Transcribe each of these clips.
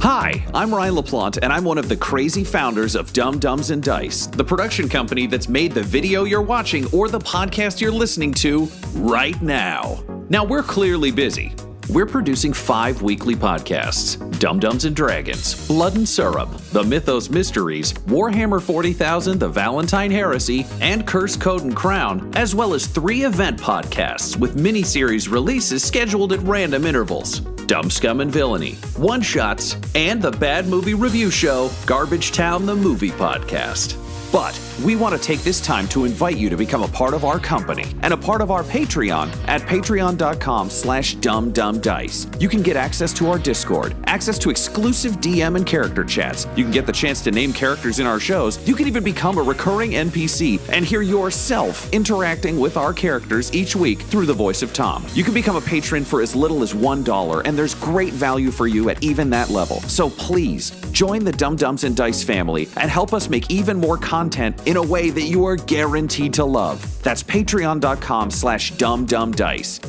Hi, I'm Ryan LaPlante, and I'm one of the crazy founders of Dumb Dumbs and Dice, the production company that's made the video you're watching or the podcast you're listening to right now. Now, we're clearly busy. We're producing 5 weekly podcasts: Dumb Dumbs and Dragons, Blood and Syrup, The Mythos Mysteries, Warhammer 40,000, The Valentine Heresy, and Curse, Code, and Crown, as well as 3 event podcasts with miniseries releases scheduled at random intervals: Dumb Scum and Villainy, One Shots, and the bad movie review show, Garbage Town the Movie Podcast. But we want to take this time to invite you to become a part of our company and a part of our Patreon at patreon.com/dumbdumbdice. You can get access to our Discord, access to exclusive DM and character chats. You can get the chance to name characters in our shows. You can even become a recurring NPC and hear yourself interacting with our characters each week through the voice of Tom. You can become a patron for as little as $1, and there's great value for you at even that level. So please, join the Dumb Dumbs and Dice family and help us make even more content in a way that you are guaranteed to love. That's patreon.com/dumbdumbdice.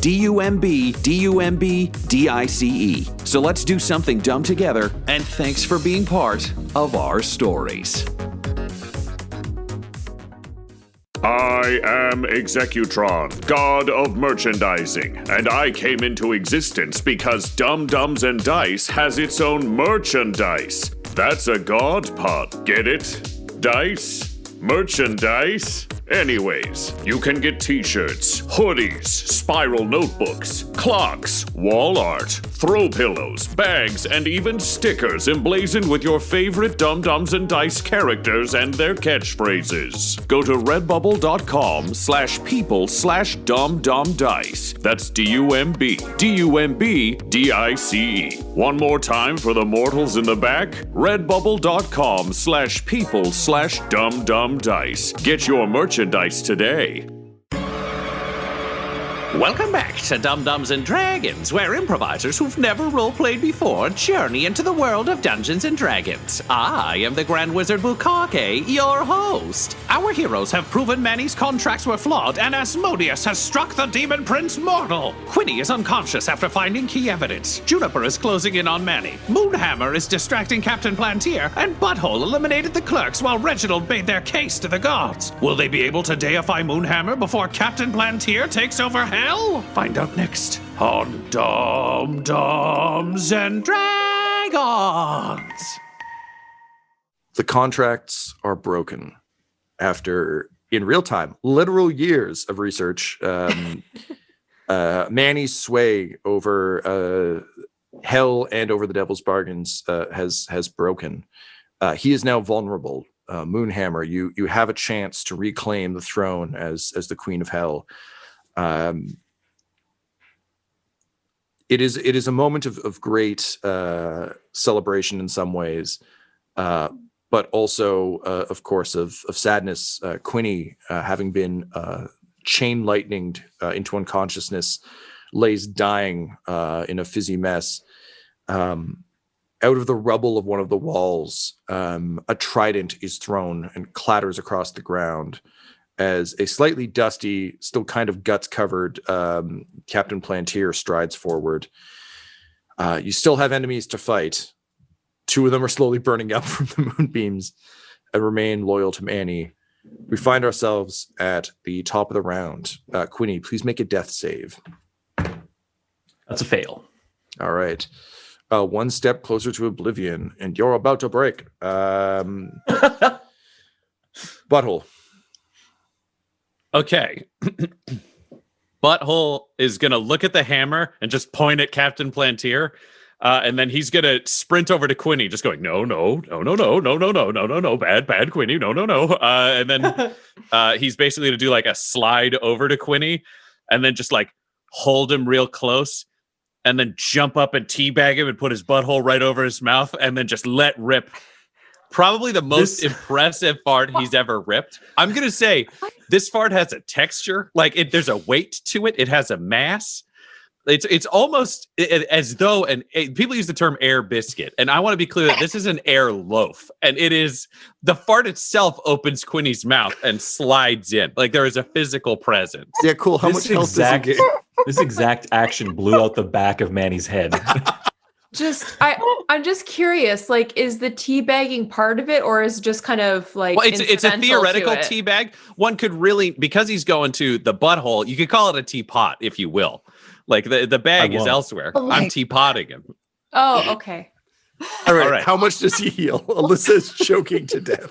DUMBDICE. So let's do something dumb together, and thanks for being part of our stories. I am Executron, god of merchandising, and I came into existence because Dumb Dumbs and Dice has its own merchandise. That's a god pod, get it? Dice? Merchandise? Anyways, you can get t-shirts, hoodies, spiral notebooks, clocks, wall art, throw pillows, bags, and even stickers emblazoned with your favorite Dumb Dumbs and Dice characters and their catchphrases. Go to redbubble.com/people/dumbdumbdice. That's DUMBDICE. One more time for the mortals in the back. redbubble.com/people/dumbdumbdice. Get your merchandise today. Welcome back to Dumb Dumbs and Dragons, where improvisers who've never roleplayed before journey into the world of Dungeons and Dragons. I am the Grand Wizard Bukake, your host. Our heroes have proven Manny's contracts were flawed, and Asmodeus has struck the Demon Prince mortal. Quinny is unconscious after finding key evidence. Juniper is closing in on Manny. Moonhammer is distracting Captain Plantier, and Butthole eliminated the clerks while Reginald made their case to the gods. Will they be able to deify Moonhammer before Captain Plantier takes over hell? Find out next on Dumb Dumbs and Dragons. The contracts are broken after, in real time, literal years of research. Manny's sway over hell and over the devil's bargains has broken. He is now vulnerable. Moonhammer, you have a chance to reclaim the throne as the Queen of Hell. It is a moment of great celebration in some ways, but also, of course, of sadness. Quinny, having been chain lightninged into unconsciousness, lays dying in a fizzy mess. Out of the rubble of one of the walls, a trident is thrown and clatters across the ground as a slightly dusty, still kind of guts-covered Captain Plantier strides forward. You still have enemies to fight. 2 of them are slowly burning up from the moonbeams and remain loyal to Manny. We find ourselves at the top of the round. Quinny, please make a death save. That's a fail. All right. 1 step closer to oblivion, and you're about to break. Butthole. Okay. Butthole is going to look at the hammer and just point at Captain Plantier. And then he's going to sprint over to Quinny, just going, no, bad Quinny, no. And then he's basically going to do like a slide over to Quinny and then just like hold him real close and then jump up and teabag him and put his butthole right over his mouth and then just let rip. Probably the most impressive fart he's ever ripped. I'm going to say this fart has a texture. Like there's a weight to it. It has a mass. It's almost as though people use the term air biscuit. And I want to be clear that this is an air loaf. And it is, the fart itself opens Quinny's mouth and slides in. Like there is a physical presence. Yeah, cool. How much health does he get? This exact action blew out the back of Manny's head. I'm just curious, like, is the teabagging part of it, or is it just kind of like Well, it's a incidental theoretical to it? teabag. One could really, because he's going to the butthole, you could call it a teapot, if you will. Like the bag is won't. elsewhere. Oh I'm my- teapotting him. Oh, okay. All right. All right. How much does he heal? Alyssa's choking to death.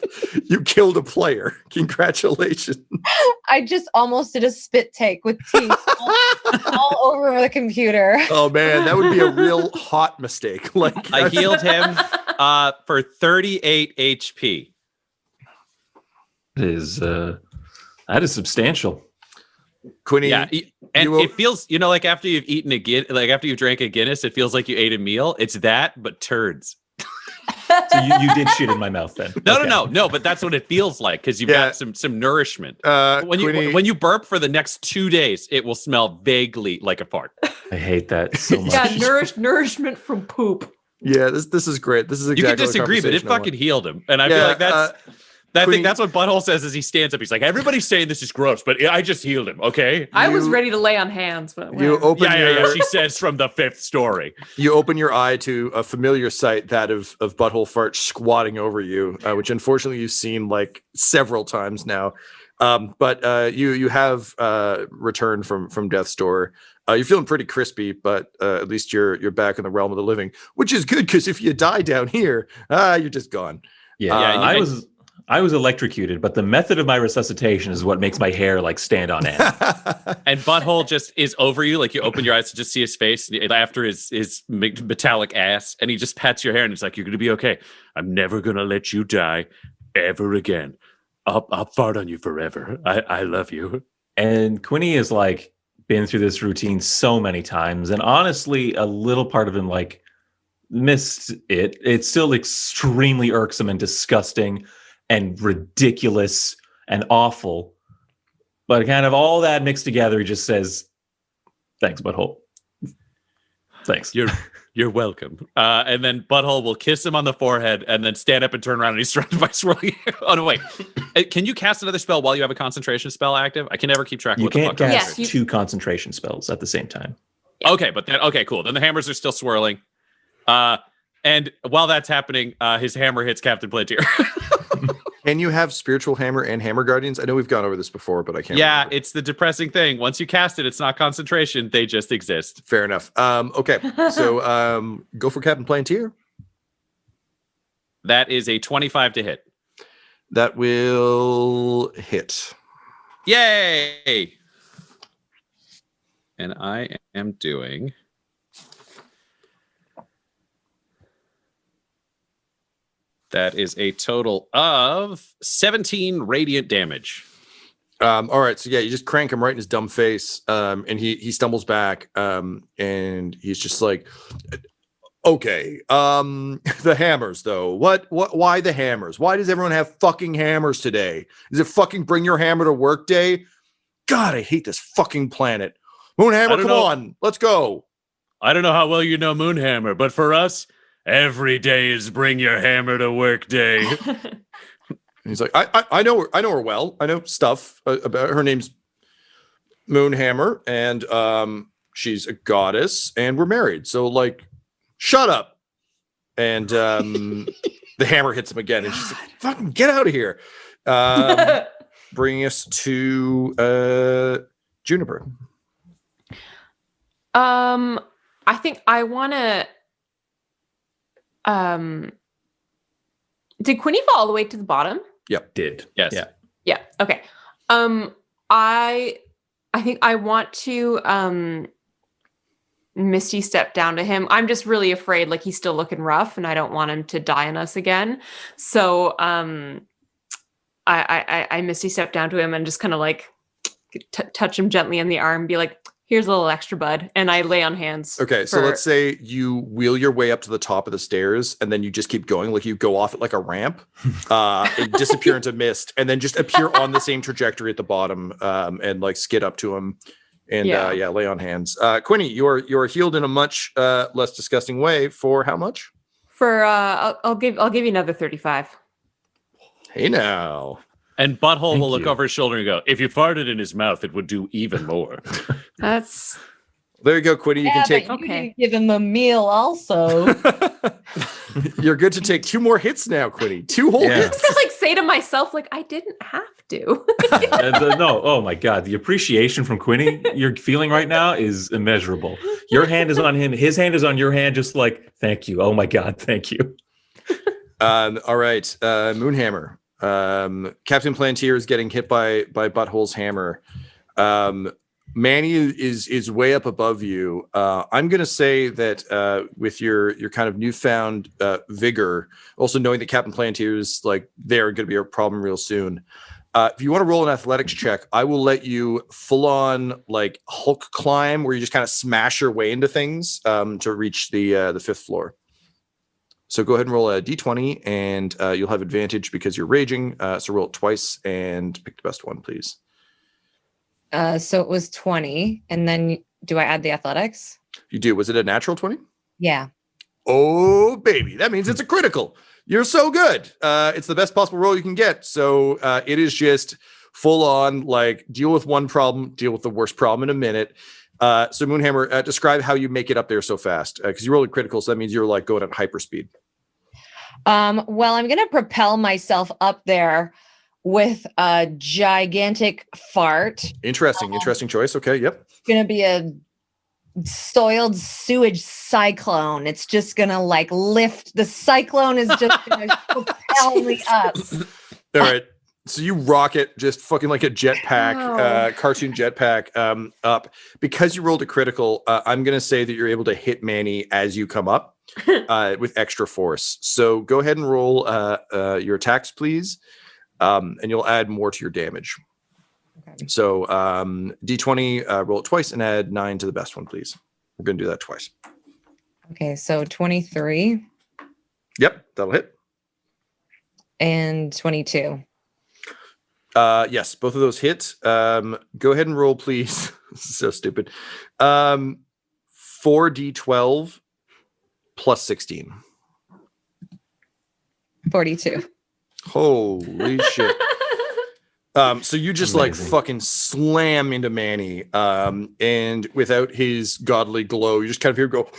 You killed a player. Congratulations. I just almost did a spit take with tea all over the computer. Oh man, that would be a real hot mistake. Like I healed him for 38 HP. That is substantial. Quinny. Yeah, and you will- it feels, like after you've eaten after you've drank a Guinness, it feels like you ate a meal. It's that, but turds. So you did shit in my mouth then. Okay. No, but that's what it feels like because you've got some nourishment. Quinny, When you burp for the next 2 days, it will smell vaguely like a fart. I hate that so much. Yeah, nourishment from poop. yeah, this is great. This is exactly You can the disagree, but it conversation I want. fucking healed him, and I feel like I Quinny- think that's what Butthole says as he stands up. He's like, everybody's saying this is gross, but I just healed him. Okay. I was You- ready to lay on hands, but You whatever. open Yeah. She says from the 5th story. you open your eye to a familiar sight, that of butthole fart squatting over you, which unfortunately you've seen like several times now. But you have returned from death's door. You're feeling pretty crispy, but at least you're back in the realm of the living, which is good because if you die down here, you're just gone. Yeah, I was electrocuted, but the method of my resuscitation is what makes my hair like stand on end. And Butthole just is over you. Like you open your eyes to just see his face after his metallic ass. And he just pats your hair and he's like, you're going to be okay. I'm never going to let you die ever again. I'll fart on you forever. I love you. And Quinny has like been through this routine so many times. And honestly, a little part of him like missed it. It's still extremely irksome and disgusting and ridiculous and awful. But kind of all that mixed together, he just says, thanks, Butthole. Thanks. You're welcome. And then Butthole will kiss him on the forehead and then stand up and turn around and he's surrounded by swirling. Oh, no, wait. Can you cast another spell while you have a concentration spell active? I can never keep track of You what the can't fuck. cast Yes, two concentration spells at the same time. Okay, but then, okay, cool. Then the hammers are still swirling. And while that's happening, his hammer hits Captain Plantier. Can you have spiritual hammer and hammer guardians? I know we've gone over this before, but I can't. Yeah, remember. it's the depressing thing. Once you cast it, it's not concentration. They just exist. Fair enough. Okay, so go for Captain Plantier. That is a 25 to hit. That will hit. Yay! And I am doing... That is a total of 17 radiant damage. All right, so yeah, you just crank him right in his dumb face, and he stumbles back, and he's just like, okay, the hammers though. What? Why the hammers? Why does everyone have fucking hammers today? Is it fucking bring your hammer to work day? God, I hate this fucking planet. Moonhammer, come on, let's go. I don't know how well you know Moonhammer, but for us, every day is bring your hammer to work day. And he's like, I know her well. I know stuff about her. Name's Moonhammer, and she's a goddess, and we're married. So like, shut up. And the hammer hits him again, and she's like, fucking get out of here. Bringing us to Juniper. I think I want to. Did Quinny fall all the way to the bottom? Yep. Did. Yes. Yeah. Yeah. Okay. I think I want to Misty step down to him. I'm just really afraid, like he's still looking rough, and I don't want him to die on us again. So I Misty step down to him and just kind of like touch him gently in the arm, and be like, here's a little extra, bud. And I lay on hands. Okay, so let's say you wheel your way up to the top of the stairs, and then you just keep going, like you go off it like a ramp, and disappear into mist, and then just appear on the same trajectory at the bottom, and like skid up to him, and lay on hands. Quinny, you're healed in a much less disgusting way. For how much? For I'll give you another 35. Hey now. And Butthole Thank will look you. over his shoulder and go, if you farted in his mouth, it would do even more. That's There you go, Quinny. You can take. But you didn't give him a meal also. You're good to take 2 more hits now, Quinny. 2 whole hits. I like say to myself, like, I didn't have to. No, oh my God. The appreciation from Quinny you're feeling right now is immeasurable. Your hand is on him. His hand is on your hand. Just like, thank you. Oh my God. Thank you. All right. Moonhammer. Captain Plantier is getting hit by Butthole's hammer. Manny is way up above you. I'm going to say that with your kind of newfound vigor, also knowing that Captain Plantier is like they're going to be a problem real soon. If you want to roll an athletics check, I will let you full on like Hulk climb, where you just kind of smash your way into things to reach the 5th floor. So go ahead and roll a d20, and you'll have advantage because you're raging. So roll it twice and pick the best one, please. So it was 20. And then do I add the athletics? You do. Was it a natural 20? Yeah. Oh, baby. That means it's a critical. You're so good. It's the best possible roll you can get. So it is just full on, like, deal with one problem, deal with the worst problem in a minute. So Moonhammer, describe how you make it up there so fast. Because you rolled a critical, so that means you're like going at hyperspeed. Well, I'm going to propel myself up there with a gigantic fart. Interesting choice. Okay, yep. It's going to be a soiled sewage cyclone. It's just going to like lift. The cyclone is just going to propel me up. All right. So you rocket just fucking like a jetpack, cartoon jetpack up. Because you rolled a critical, I'm going to say that you're able to hit Manny as you come up with extra force. So go ahead and roll your attacks, please. And you'll add more to your damage. Okay. So D20, roll it twice and add 9 to the best one, please. We're going to do that twice. Okay, so 23. Yep, that'll hit. And 22. Yes, both of those hit. Go ahead and roll, please. This is so stupid. 4d12 plus 16. 42. Holy shit. So you just like fucking slam into Manny, and without his godly glow, you just kind of hear him go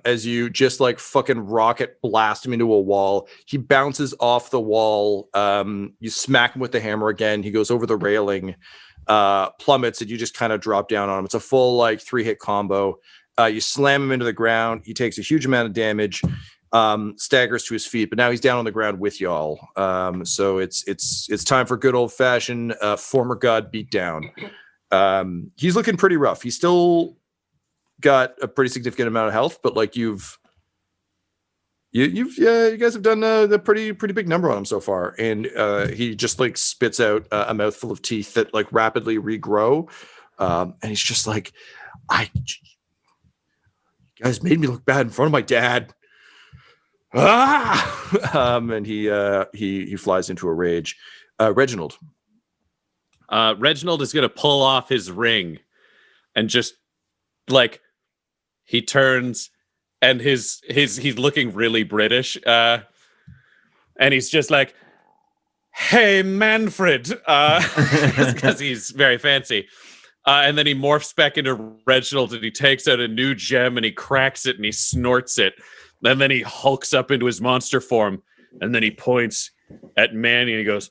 as you just like fucking rocket blast him into a wall. He bounces off the wall. You smack him with the hammer again. He goes over the railing, plummets, and you just kind of drop down on him. It's a full like 3-hit combo. You slam him into the ground. He takes a huge amount of damage. Staggers to his feet, but now he's down on the ground with y'all. So it's time for good old fashioned former god beatdown. He's looking pretty rough. He's still got a pretty significant amount of health, but like you guys have done a pretty big number on him so far. And he just like spits out a mouthful of teeth that like rapidly regrow. And he's just like, you guys made me look bad in front of my dad. And he flies into a rage. Reginald. Reginald is going to pull off his ring and just like he turns and he's looking really British. And he's just like, "Hey, Manfred," because he's very fancy. And then he morphs back into Reginald and he takes out a new gem and he cracks it and he snorts it. And then he hulks up into his monster form, and then he points at Manny and he goes,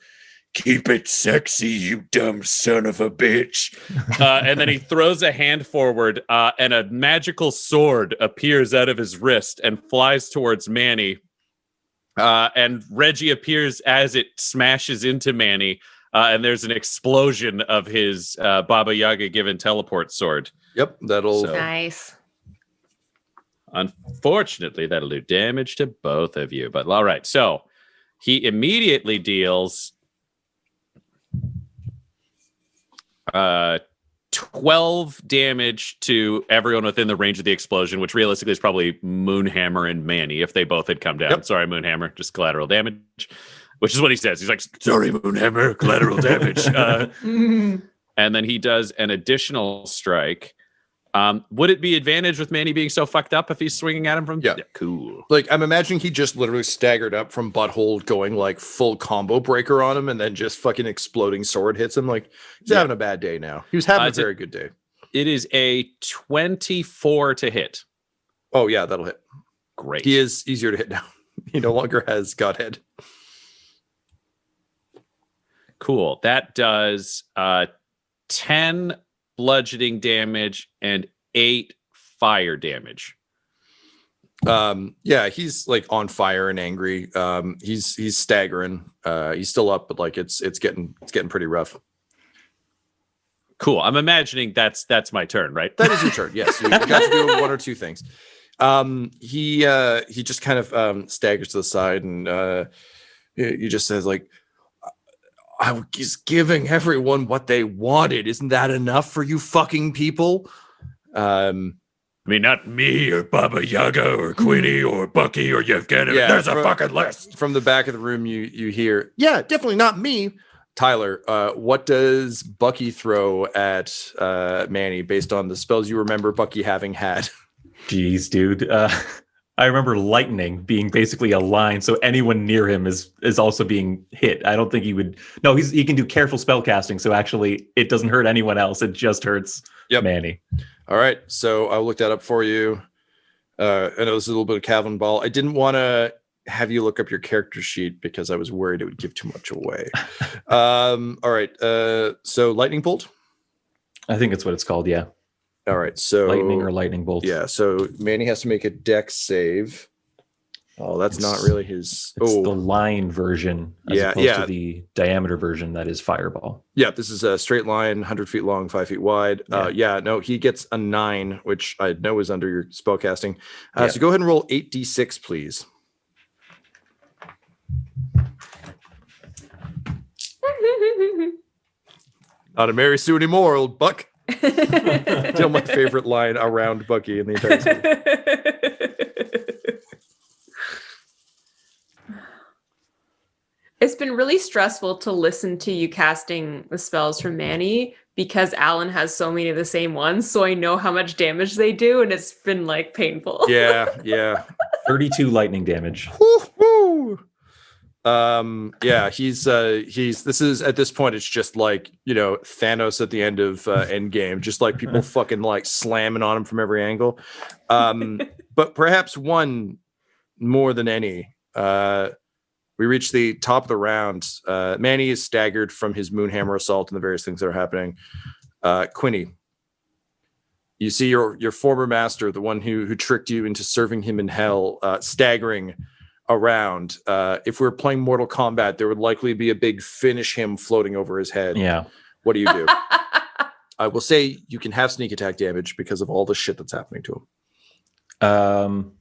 "Keep it sexy, you dumb son of a bitch." And then he throws a hand forward, and a magical sword appears out of his wrist and flies towards Manny. And Reggie appears as it smashes into Manny, and there's an explosion of his Baba Yaga given teleport sword. Yep, that'll... Nice. Unfortunately, that'll do damage to both of you. But all right, so he immediately deals 12 damage to everyone within the range of the explosion, which realistically is probably Moonhammer and Manny if they both had come down. Yep. Sorry, Moonhammer, just collateral damage, which is what he says. He's like, "Sorry, Moonhammer, collateral damage." And then he does an additional strike. Would it be advantage with Manny being so fucked up if he's swinging at him from? Yeah, cool. Like I'm imagining he just literally staggered up from Butthole going like full combo breaker on him, and then just fucking exploding sword hits him. Like he's having a bad day now. He was having a very good day. It is a 24 to hit. Oh yeah, that'll hit. Great. He is easier to hit now. He no longer has Godhead. Cool. That does 10 bludgeoning damage and 8 fire damage. Yeah, he's like on fire and angry. He's staggering. He's still up, but like it's getting pretty rough. Cool. I'm imagining that's my turn, right? That is your turn. Yes, you got to do one or two things. He just kind of staggers to the side and he just says like, I was giving everyone what they wanted. Isn't that enough for you fucking people? I mean, not me or Baba Yaga or Queenie or Bucky or Yevgeny. Yeah, There's a fucking list. From the back of the room, you hear, yeah, definitely not me. Tyler, what does Bucky throw at Manny based on the spells you remember Bucky having had? Jeez, dude. I remember lightning being basically a line, so anyone near him is also being hit. I don't think he would. No, he can do careful spell casting, so actually it doesn't hurt anyone else. It just hurts Manny. All right, so I'll look that up for you. I know this is a little bit of Calvin Ball. I didn't want to have you look up your character sheet because I was worried it would give too much away. All right, so lightning bolt? I think it's what it's called, yeah. All right, so lightning or lightning bolt. Yeah, so Manny has to make a dex save. Oh, that's not really his. It's the line version as opposed to the diameter version that is fireball. Yeah, this is a straight line, 100 feet long, 5 feet wide. No, he gets a 9, which I know is under your spellcasting. So go ahead and roll 8d6, please. Not a Mary Sue anymore, old buck. Still my favorite line around Bucky in the entire series. It's been really stressful to listen to you casting the spells from Manny because Alan has so many of the same ones, so I know how much damage they do, and it's been like painful. Yeah. 32 lightning damage. Woo-hoo! He's this is at this point it's just like, Thanos at the end of Endgame, just like people fucking like slamming on him from every angle. But perhaps one more than any, we reach the top of the round. Manny is staggered from his Moonhammer assault and the various things that are happening. Quinny, you see your former master, the one who tricked you into serving him in hell, staggering around. If we were playing Mortal Kombat, there would likely be a big finish him floating over his head. Yeah. What do you do? I will say you can have sneak attack damage because of all the shit that's happening to him.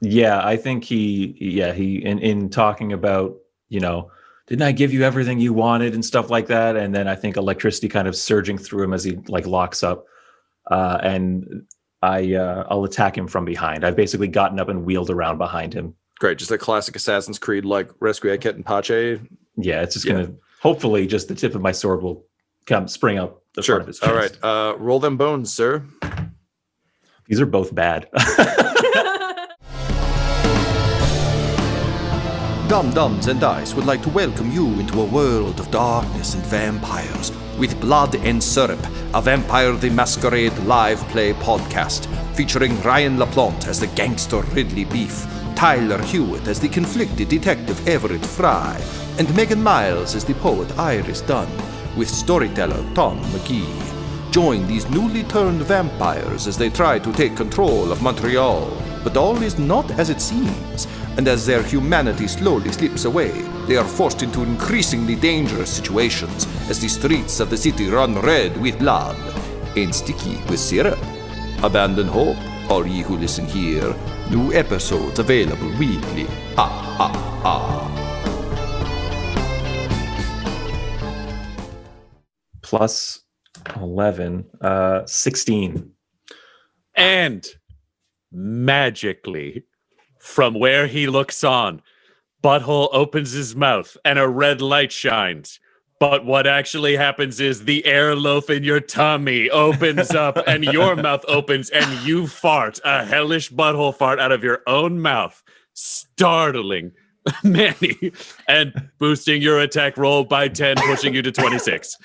I think he in talking about, didn't I give you everything you wanted and stuff like that? And then I think electricity kind of surging through him as he like locks up. And I'll attack him from behind. I've basically gotten up and wheeled around behind him. Great, just a classic Assassin's Creed like Requiescat and Pache. Yeah, it's just gonna hopefully just the tip of my sword will come spring out the front of his chest. All right, roll them bones, sir. These are both bad. Dum-Dums and Dice would like to welcome you into a world of darkness and vampires with Blood and Syrup, a Vampire the Masquerade live play podcast featuring Ryan LaPlante as the gangster Ridley Beef, Tyler Hewitt as the conflicted detective Everett Fry, and Megan Miles as the poet Iris Dunn, with storyteller Tom McGee. Join these newly turned vampires as they try to take control of Montreal, but all is not as it seems, and as their humanity slowly slips away, they are forced into increasingly dangerous situations as the streets of the city run red with blood and sticky with syrup. Abandon hope, all ye who listen here. New episodes available weekly. Ha ha ha. Plus 11, 16. And magically, from where he looks on, Butthole opens his mouth and a red light shines. But what actually happens is the air loaf in your tummy opens up and your mouth opens and you fart a hellish butthole fart out of your own mouth, startling Manny and boosting your attack roll by 10, pushing you to 26.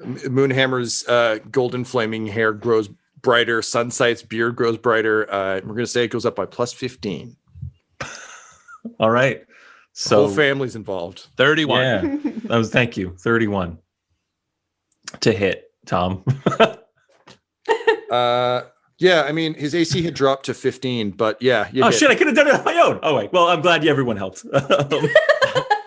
Moonhammer's golden flaming hair grows brighter. Sunsight's beard grows brighter. We're going to say it goes up by plus 15. All right. The So whole family's involved. 31. yeah, thank you. 31 to hit, Tom. Yeah, I mean, his AC had dropped to 15, but yeah. Oh shit, I could have done it on my own. Oh wait, well, I'm glad everyone helped.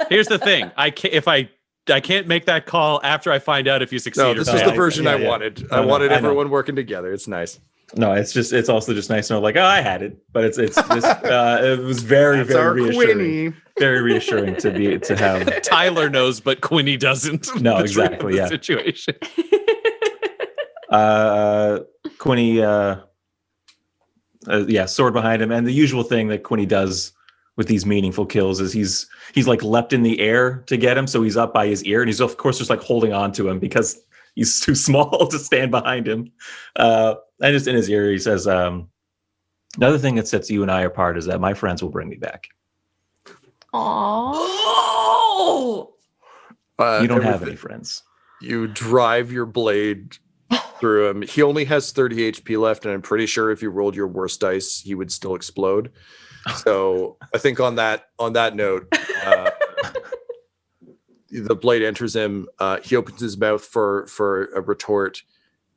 Here's the thing: I can't make that call after I find out if you succeed. No, or this fail. was the version I yeah. wanted. No, I wanted I know. everyone working together. It's nice. No, it's also just nice to know, like, oh, I had it, but it's just it was very That's our reassuring. Quinny. Very reassuring to have. Tyler knows, but Quinny doesn't. No, That's really exactly, the yeah. situation. Quinny, sword behind him, and the usual thing that Quinny does with these meaningful kills is he's like leapt in the air to get him, so he's up by his ear, and he's of course just like holding on to him because he's too small to stand behind him. And just in his ear, he says, "Another thing that sets you and I apart is that my friends will bring me back. Oh, You don't have everything- any friends." You drive your blade through him. He only has 30 HP left, and I'm pretty sure if you rolled your worst dice, he would still explode. So I think on that note, the blade enters him. He opens his mouth for a retort,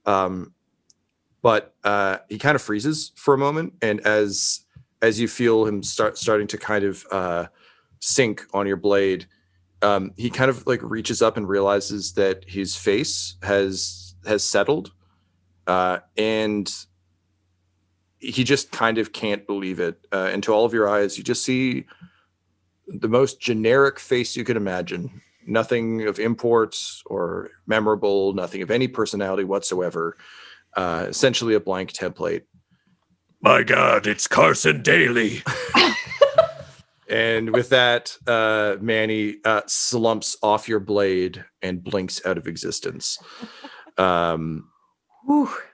but he kind of freezes for a moment. And as you feel him starting to kind of sink on your blade, he kind of like reaches up and realizes that his face has settled, and he just kind of can't believe it. And to all of your eyes, you just see the most generic face you could imagine. Nothing of import or memorable, nothing of any personality whatsoever. Essentially a blank template. My God, it's Carson Daly. And with that, Manny slumps off your blade and blinks out of existence.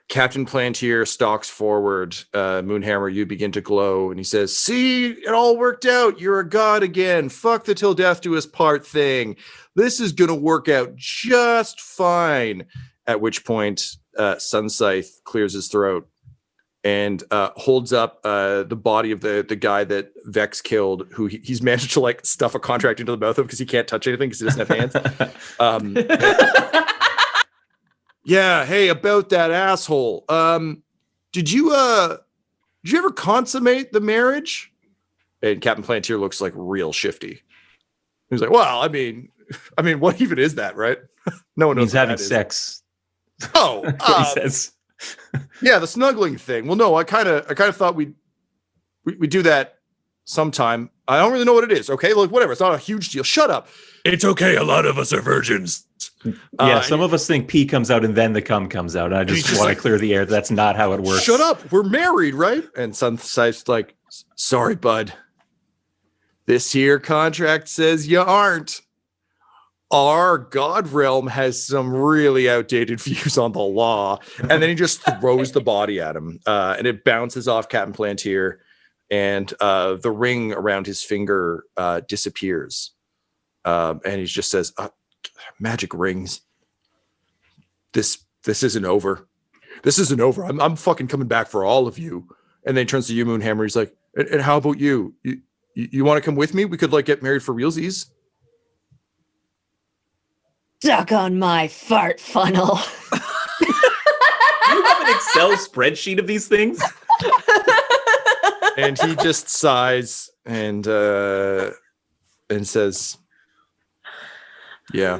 Captain Plantier stalks forward. Moonhammer, you begin to glow, and he says, "See, it all worked out. You're a god again. Fuck the till death do us part thing. This is going to work out just fine." At which point, Sunscythe clears his throat and holds up the body of the guy that Vex killed, who he's managed to like stuff a contract into the mouth of because he can't touch anything because he doesn't have hands. Yeah, hey, about that asshole. Did you ever consummate the marriage? And Captain Plantier looks like real shifty. He's like, well, I mean, what even is that, right? No one knows. He's having sex. Oh, He says. Yeah, the snuggling thing. Well, no, I kind of thought we do that sometime. I don't really know what it is. Okay, look, whatever. It's not a huge deal. Shut up. It's okay. A lot of us are virgins. Yeah, some of us think pee comes out and then the cum comes out. I he's just just want like, to clear the air. That's not how it works. Shut up. We're married, right? And Sunscythe's like, sorry, bud. This here contract says you aren't. Our God realm has some really outdated views on the law. And then he just throws the body at him. And it bounces off Captain Plantier. And the ring around his finger disappears. And he just says, magic rings. This isn't over. This isn't over. I'm fucking coming back for all of you. And then he turns to you, Moonhammer. He's like, and how about you? You want to come with me? We could like get married for realsies. Suck on my fart funnel. You have an Excel spreadsheet of these things? And he just sighs and says, yeah.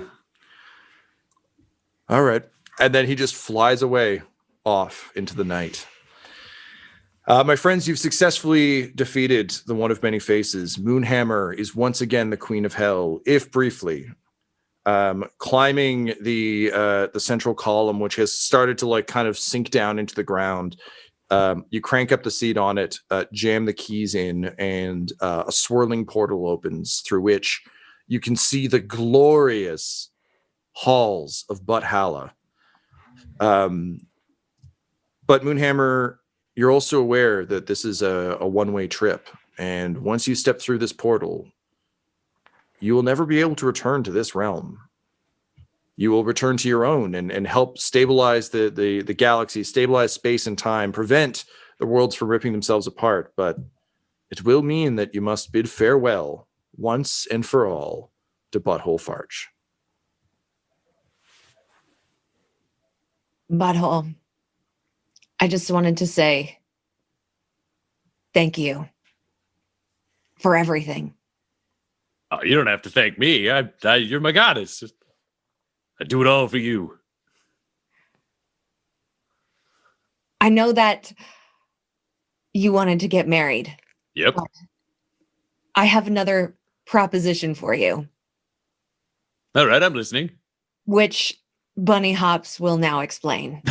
All right. And then he just flies away off into the night. My friends, you've successfully defeated the One of Many Faces. Moonhammer is once again the Queen of Hell, if briefly. Climbing the central column, which has started to like kind of sink down into the ground. You crank up the seat on it, jam the keys in, and a swirling portal opens through which you can see the glorious halls of Buthala. But Moonhammer, you're also aware that this is a one-way trip. And once you step through this portal, you will never be able to return to this realm. you will return to your own and help stabilize the galaxy, stabilize space and time, prevent the worlds from ripping themselves apart. But it will mean that you must bid farewell once and for all to Butthole Farch. Butthole, I just wanted to say thank you for everything. Oh, you don't have to thank me. You're my goddess. I do it all for you. I know that you wanted to get married. Yep. I have another proposition for you, All right, I'm listening. which Bunny Hops will now explain.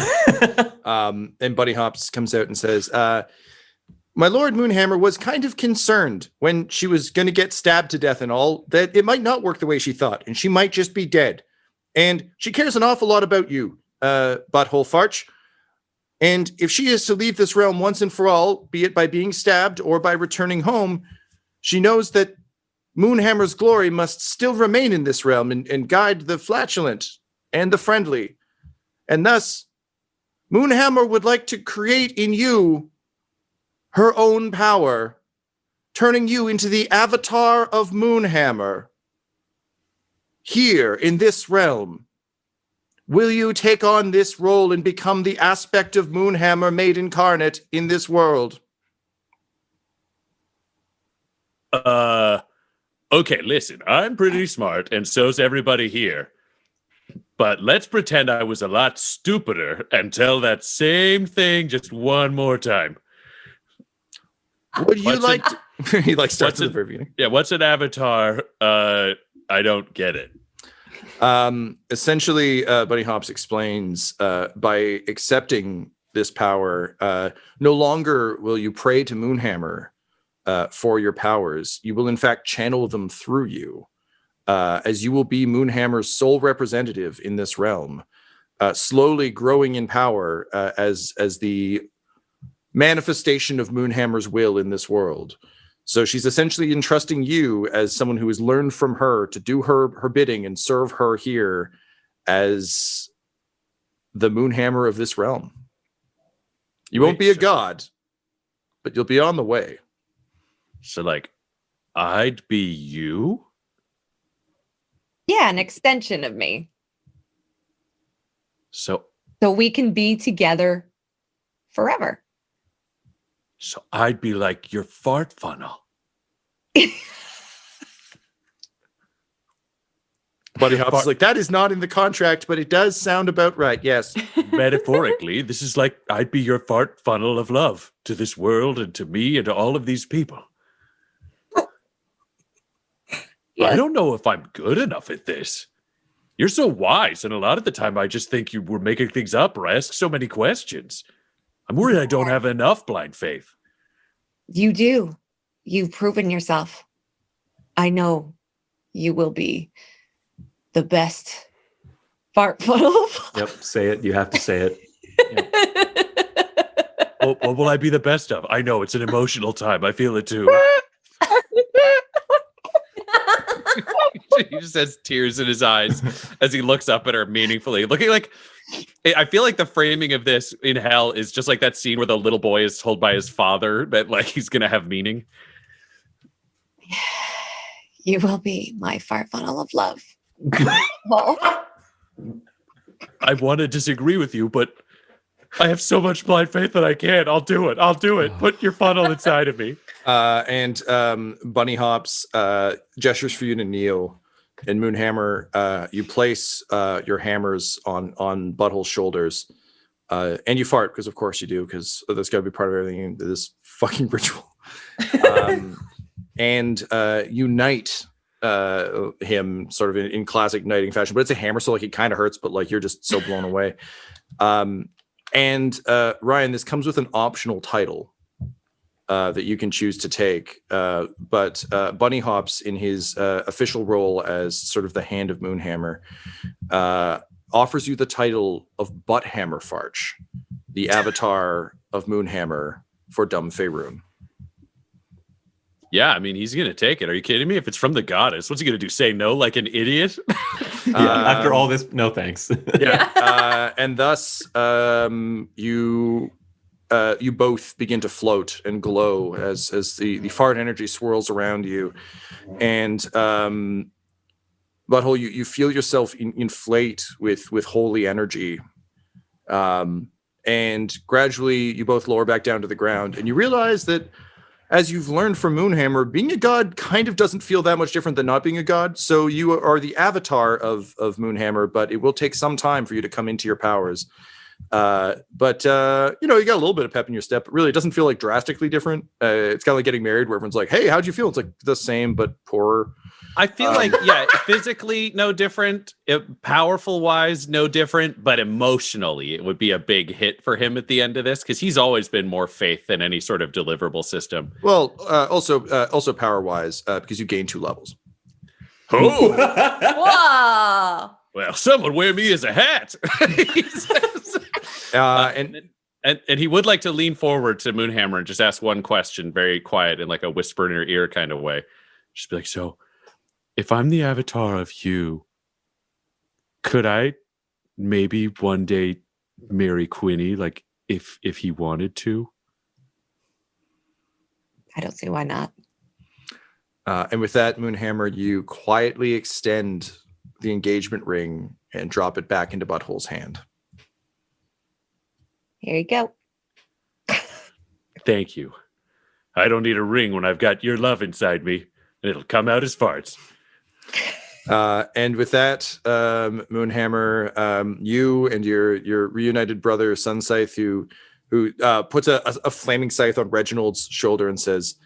And Bunny Hops comes out and says, my Lord Moonhammer was kind of concerned when she was going to get stabbed to death and all, that it might not work the way she thought, and she might just be dead. And she cares an awful lot about you, Butthole Farch. And if she is to leave this realm once and for all, be it by being stabbed or by returning home, she knows that Moonhammer's glory must still remain in this realm and guide the flatulent and the friendly. And thus, Moonhammer would like to create in you her own power, turning you into the avatar of Moonhammer. Here in this realm, will you take on this role and become the aspect of Moonhammer made incarnate in this world? Okay, listen, I'm pretty smart, and so's everybody here. But let's pretend I was a lot stupider and tell that same thing just one more time. Would you like to... He like starts what's the beginning. Yeah, what's an avatar? I don't get it. Essentially, Bunny Hops explains, by accepting this power, no longer will you pray to Moonhammer for your powers. You will in fact channel them through you, as you will be Moonhammer's sole representative in this realm, slowly growing in power as the manifestation of Moonhammer's will in this world. So she's essentially entrusting you as someone who has learned from her to do her bidding and serve her here as the Moonhammer of this realm. You won't be a god, but you'll be on the way. So, like, I'd be you? Yeah, an extension of me. So we can be together forever. So I'd be like your fart funnel. Buddy Hops is like, that is not in the contract, but it does sound about right. Yes. Metaphorically, this is like I'd be your fart funnel of love to this world and to me and to all of these people. Yes. I don't know if I'm good enough at this. You're so wise, and a lot of the time I just think you were making things up or ask so many questions. I'm worried I don't have enough blind faith. You do. You've proven yourself. I know you will be the best fart funnel. Yep, say it. You have to say it. Yep. What will I be the best of? I know, it's an emotional time. I feel it too. He just has tears in his eyes as he looks up at her meaningfully, looking like... I feel like the framing of this in hell is just like that scene where the little boy is told by his father that like he's going to have meaning. You will be my fart funnel of love. I want to disagree with you, but I have so much blind faith that I can't. I'll do it. I'll do it. Put your funnel inside of me. And Bunny Hops gestures for you to kneel. And Moonhammer, you place your hammers on Butthole's shoulders, and you fart, because of course you do, because that's got to be part of everything in this fucking ritual. And unite him sort of in classic knighting fashion, but it's a hammer, so like it kind of hurts, but like you're just so blown away. And Ryan, this comes with an optional title that you can choose to take. But Bunny Hops, in his official role as sort of the hand of Moonhammer, offers you the title of Butthammer Farch, the avatar of Moonhammer for Dumb Faerun. Yeah, I mean, he's going to take it. Are you kidding me? If it's from the goddess, what's he going to do? Say no like an idiot? After all this, no thanks. And thus you both begin to float and glow as the fart energy swirls around you, and Butthole, you feel yourself inflate with holy energy, and gradually you both lower back down to the ground, and you realize that, as you've learned from Moonhammer, being a god kind of doesn't feel that much different than not being a god. So you are the avatar of Moonhammer, but it will take some time for you to come into your powers. But you got a little bit of pep in your step. But really, it doesn't feel like drastically different. It's kind of like getting married, where everyone's like, "Hey, how'd you feel?" It's like the same, but poorer. I feel like, physically no different, powerful wise no different, but emotionally it would be a big hit for him at the end of this, because he's always been more faith than any sort of deliverable system. Well, also power wise, because you gain 2 levels. Oh, Whoa! well, someone wear me as a hat. He says. And he would like to lean forward to Moonhammer and just ask one question, very quiet in like a whisper in her ear kind of way. Just be like, so, if I'm the avatar of Hugh, could I maybe one day marry Quinny, like if he wanted to? I don't see why not. And with that, Moonhammer, you quietly extend the engagement ring and drop it back into Butthole's hand. Here you go. Thank you. I don't need a ring when I've got your love inside me, and it'll come out as farts. And with that, Moonhammer, you and your reunited brother Sunscythe, who puts a flaming scythe on Reginald's shoulder and says,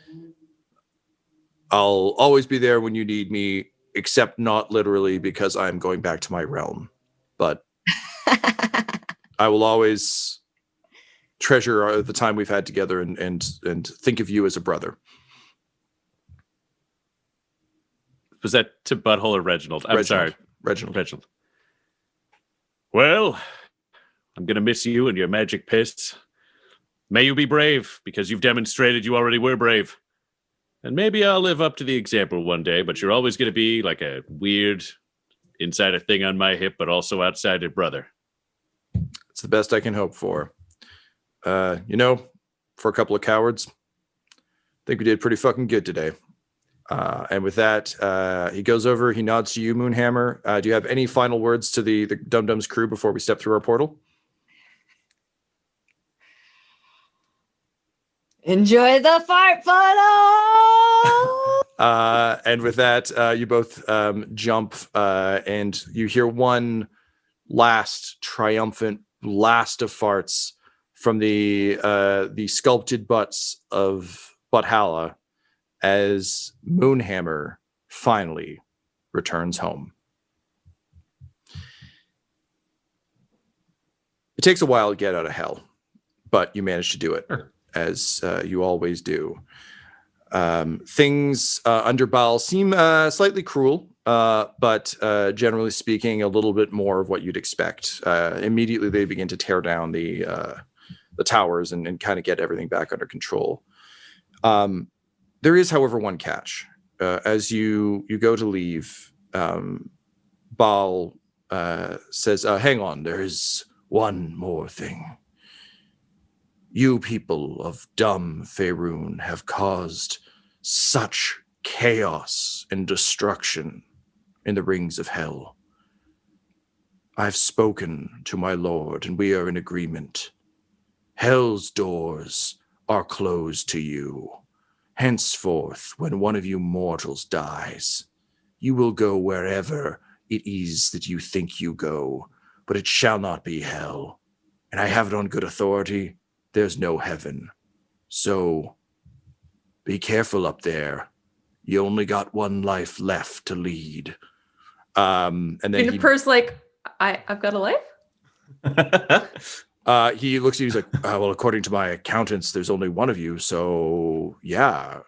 "I'll always be there when you need me, except not literally, because I'm going back to my realm. But I will always treasure the time we've had together and think of you as a brother." Was that to Butthole or Reginald? I'm sorry. Reginald. Well, I'm going to miss you and your magic piss. May you be brave, because you've demonstrated you already were brave. And maybe I'll live up to the example one day, but you're always going to be like a weird insider thing on my hip, but also outside it, brother. It's the best I can hope for. For a couple of cowards, I think we did pretty fucking good today. And with that, he goes over, he nods to you, Moonhammer. Do you have any final words to the Dum Dums crew before we step through our portal? Enjoy the fart photo! And with that, you both jump, and you hear one last triumphant blast of farts from the sculpted butts of Butthalla, as Moonhammer finally returns home. It takes a while to get out of hell, but you manage to do it, as you always do. Things under Baal seem slightly cruel, but generally speaking, a little bit more of what you'd expect. Immediately, they begin to tear down the towers and kind of get everything back under control. There is, however, one catch. As you go to leave, Baal says, hang on, there is one more thing. You people of dumb Faerun have caused such chaos and destruction in the rings of hell. I've spoken to my lord, and we are in agreement. Hell's doors are closed to you. Henceforth, when one of you mortals dies, you will go wherever it is that you think you go, but it shall not be hell. And I have it on good authority, there's no heaven. So, be careful up there. You only got one life left to lead. And then in a purse, like, I've got a life? He looks at you, he's like, well, according to my accountants, there's only one of you, so yeah.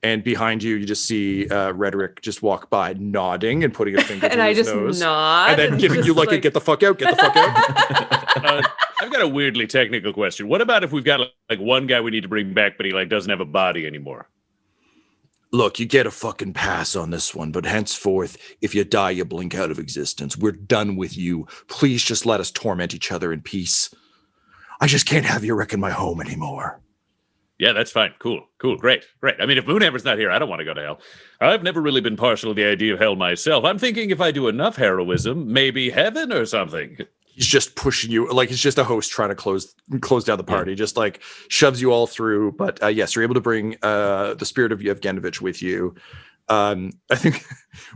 And behind you, you just see Rhetoric just walk by, nodding and putting a finger to his nose. And I just nod. And then giving you like, get the fuck out, get the fuck out. I've got a weirdly technical question. What about if we've got like one guy we need to bring back, but he like doesn't have a body anymore? Look, you get a fucking pass on this one, but henceforth, if you die, you blink out of existence. We're done with you. Please just let us torment each other in peace. I just can't have you wrecking my home anymore. Yeah, that's fine. Cool. Great. I mean, if Moonhammer's not here, I don't want to go to hell. I've never really been partial to the idea of hell myself. I'm thinking if I do enough heroism, maybe heaven or something. He's just pushing you, like he's just a host trying to close down the party. Just like shoves you all through. But yes, you're able to bring the spirit of Yevgenovich with you. I think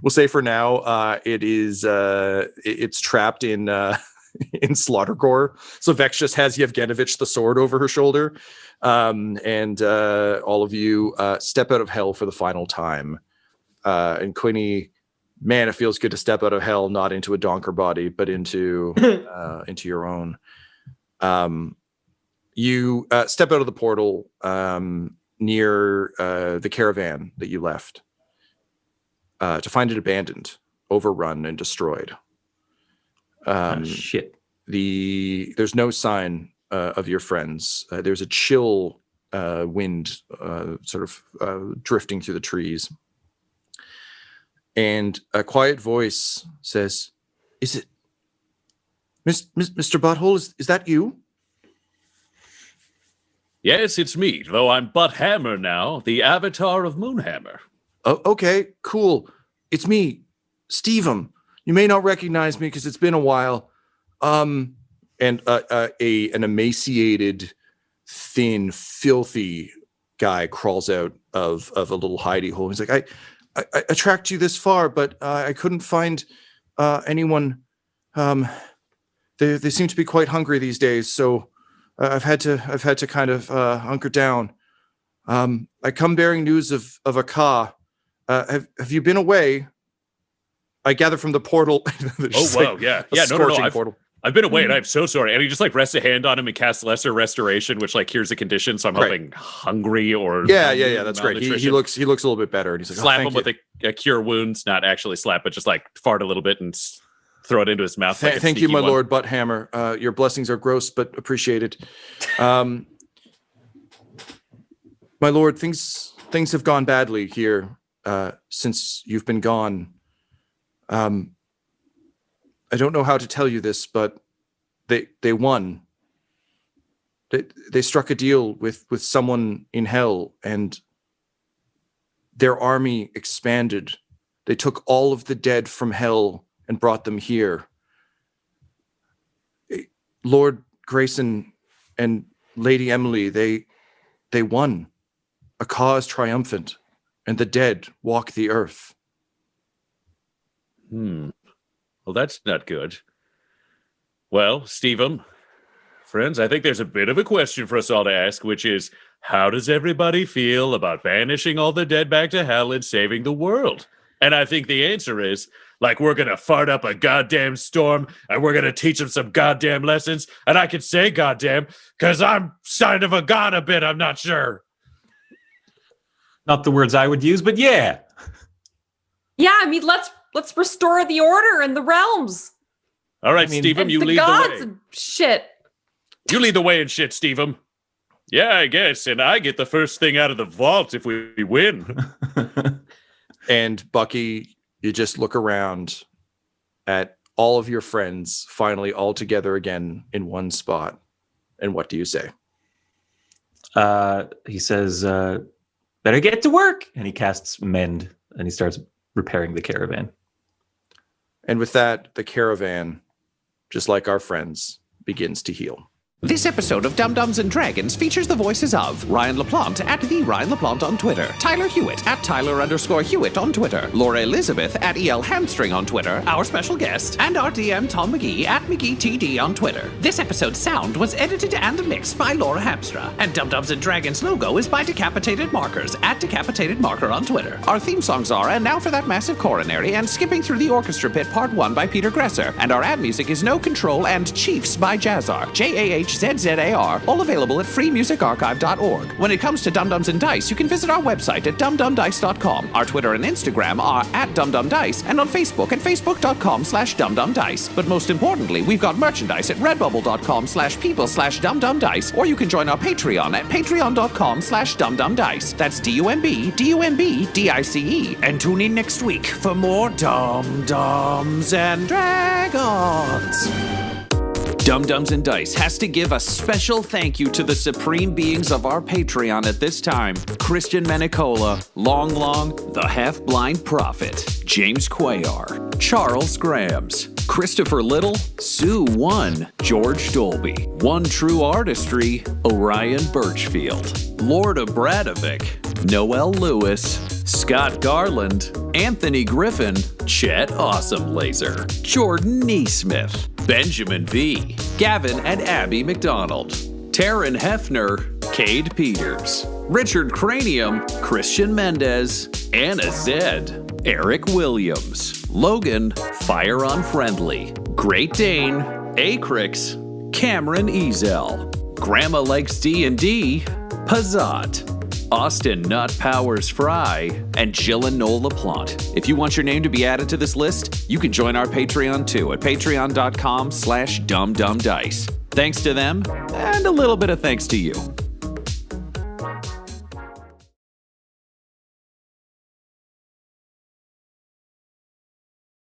we'll say for now, it's trapped in Slaughtercore. So Vex just has Yevgenovich the sword over her shoulder. And all of you step out of hell for the final time. And Quinny, man, it feels good to step out of hell, not into a donker body, but into your own. You step out of the portal near the caravan that you left to find it abandoned, overrun, and destroyed. Shit. There's no sign of your friends. There's a chill wind sort of drifting through the trees. And a quiet voice says, "Is it Mr. Butthole? Is that you?" Yes, it's me, though I'm Butthammer now, the avatar of Moonhammer. Oh, okay, cool. It's me, Stevem. You may not recognize me because it's been a while. And an emaciated, thin, filthy guy crawls out of a little hidey hole. He's like, I tracked you this far, but I couldn't find anyone. They seem to be quite hungry these days, so I've had to kind of hunker down. I come bearing news of a Ka. Have you been away? I gather from the portal. Wow, yeah, no. Portal. I've been away, and I'm so sorry. And he just like rests a hand on him and casts Lesser Restoration, which like cures the condition. So I'm hoping hungry or yeah. That's great. He looks a little bit better, and he's like, slap him with a cure wounds, not actually slap, but just like fart a little bit and throw it into his mouth. Thank you, my lord Butthammer. Your blessings are gross but appreciated. My lord, things have gone badly here since you've been gone. I don't know how to tell you this, but they won. They struck a deal with someone in hell, and their army expanded. They took all of the dead from hell and brought them here. Lord Grayson and Lady Emily, they won. A cause triumphant, and the dead walk the earth. Well, that's not good. Well, Stevem, friends, I think there's a bit of a question for us all to ask, which is, how does everybody feel about banishing all the dead back to hell and saving the world? And I think the answer is, like, we're going to fart up a goddamn storm, and we're going to teach them some goddamn lessons. And I can say goddamn, because I'm kind of a god a bit, I'm not sure. Not the words I would use, but yeah. Yeah, I mean, let's restore the order in the realms. All right, Stevem, you lead gods the way. And shit. You lead the way in shit, Stevem. Yeah, I guess. And I get the first thing out of the vault if we win. And Bucky, you just look around at all of your friends finally all together again in one spot. And what do you say? He says, better get to work. And he casts Mend, and he starts repairing the caravan. And with that, the caravan, just like our friends, begins to heal. This episode of Dum-Dums and Dragons features the voices of Ryan LaPlante at the Ryan LaPlante on Twitter, Tyler Hewitt at Tyler_Hewitt on Twitter, Laura Elizabeth at EL Hamstring on Twitter, our special guest, and our DM Tom McGee at McGeeTD on Twitter. This episode's sound was edited and mixed by Laura Hamstra, and Dum-Dums and Dragons logo is by Decapitated Markers at Decapitated Marker on Twitter. Our theme songs are And Now for That Massive Coronary and Skipping Through the Orchestra Pit Part 1 by Peter Gresser, and our ad music is No Control and Chiefs by Jazzar, DUMDUMZZAR, all available at freemusicarchive.org. When it comes to Dum Dums and Dice, you can visit our website at dumdumdice.com. Our Twitter and Instagram are at dumdumdice, and on Facebook at facebook.com/dumdumdice. But most importantly, we've got merchandise at redbubble.com/people/dumdumdice, or you can join our Patreon at patreon.com/dumdumdice. That's DUMBDUMBDICE. And tune in next week for more Dum Dums and Dragons. Dum Dums and Dice has to give a special thank you to the supreme beings of our Patreon at this time. Christian Menicola, Long, the Half-Blind Prophet, James Cuellar, Charles Grams, Christopher Little, Sue One, George Dolby, One True Artistry, Orion Birchfield, Lord of Bradovic, Noel Lewis, Scott Garland, Anthony Griffin, Chet Awesome Laser, Jordan Neesmith, Benjamin V, Gavin and Abby McDonald, Taryn Hefner, Cade Peters, Richard Cranium, Christian Mendez, Anna Zed, Eric Williams, Logan, Fire Unfriendly, Great Dane, Acrix, Cameron Ezel, Grandma Likes D&D, Pazat, Austin Nut Powers Fry, and Jill and Noel LaPlante. If you want your name to be added to this list, you can join our Patreon too at patreon.com/dumdumdice. Thanks to them, and a little bit of thanks to you.